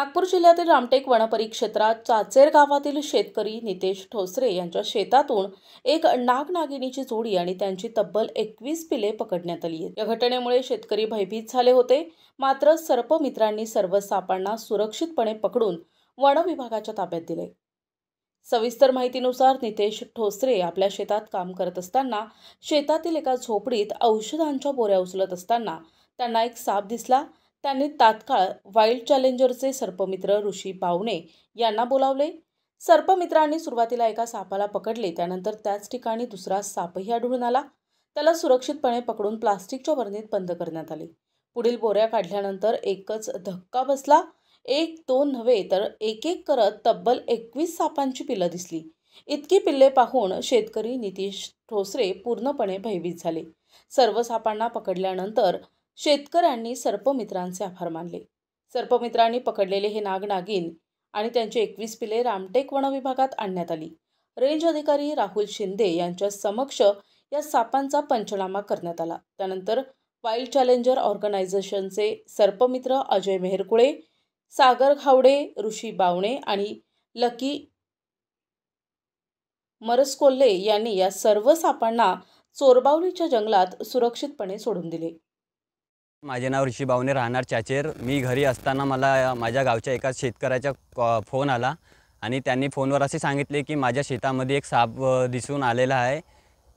नागपूर जिल्ह्यातील रामटेक वनपरिक्षेत्रात चाचेर गावातील शेतकरी नितेश ठोसरे यांच्या शेतातून एक नाग-नागिनीची जोडी आणि त्यांची तब्बल 21 पिले पकडण्यात आली आहेत। या घटनेमुळे शेतकरी भयभीत झाले होते। मात्र सर्पमित्रांनी सर्व सापांना सुरक्षितपणे पकडून वन विभागाच्या ताब्यात दिले। सविस्तर माहितीनुसार नितेश ठोसरे आपल्या शेतात काम करत असताना शेतातील एका झोपडीत औषधांच्या बोऱ्या उचलत असताना त्यांना एक साप दिसला। त्यांनी तात्काळ वाईल्ड चॅलेंजरचे सर्पमित्र ऋषी बावणे यांना बोलावले। सर्पमित्रांनी सुरुवातीला एका सापाला पकडले, त्यानंतर त्याच ठिकाणी दुसरा सापही आढळून आला। त्याला सुरक्षितपणे पकडून प्लास्टिकच्या बरणीत बंद करण्यात आले। पुढील बोऱ्या काढल्यानंतर एकच धक्का बसला। एक दोन नव्हे तर एक एक करत तब्बल 21 सापांची पिल्लं दिसली। इतकी पिल्ले पाहून शेतकरी नितेश ठोसरे पूर्णपणे भयभीत झाले। सर्व सापांना पकडल्यानंतर शेतकऱ्यांनी सर्पमित्रांचे आभार मानले। सर्पमित्रांनी पकडलेले हे नाग-नागिन आणि त्यांची 21 पिले रामटेक वन विभागात आणण्यात आली। रेंज अधिकारी राहुल शिंदे यांच्या समक्ष या सापांचा पंचनामा करण्यात आला। त्यानंतर वाईल्ड चॅलेंजर ऑर्गनायझेशनचे सर्पमित्र अजय मेहरकुळे, सागर घावडे, ऋषी बावणे आणि लकी मरसकोल्हे यांनी या सर्व सापांना चोरबावलीच्या जंगलात सुरक्षितपणे सोडून दिले। माझे नाव ऋषी बावणे, राहणार चाचेर। मी घरी असताना मला माझ्या गावच्या एका शेतकऱ्याचा फोन आला आणि त्यांनी फोनवर असे सांगितले की माझ्या शेतामध्ये एक साप दिसून आलेला आहे।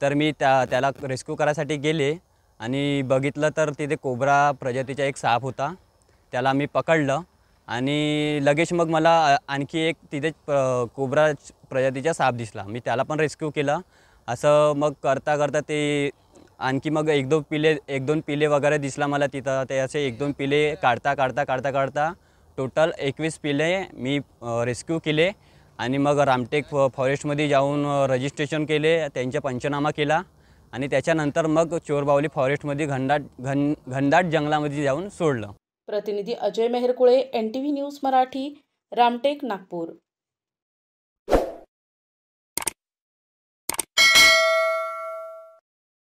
तर मी त्याला रेस्क्यू करायसाठी गेले आणि बघितलं तर तिथे कोब्रा प्रजातीचा एक साप होता। त्याला मी पकडलं आणि लगेच मग मला आणखी एक तिथे कोब्रा प्रजातीचा साप दिसला। मी त्याला पण रेस्क्यू केलं। असं मग करता करता ते आणखी मग एक दोन पिले वगैरे दिसला मला तिथं। ते असे एक दोन पिले काढता टोटल 21 पिले मी रेस्क्यू केले आणि मग रामटेक फॉरेस्टमध्ये जाऊन रजिस्ट्रेशन केले, त्यांचा पंचनामा केला आणि त्याच्यानंतर मग चोरबावली फॉरेस्टमध्ये घनदाट जंगलामध्ये जाऊन सोडलं। प्रतिनिधी अजय मेहरकुळे, NTV न्यूज मराठी, रामटेक, नागपूर।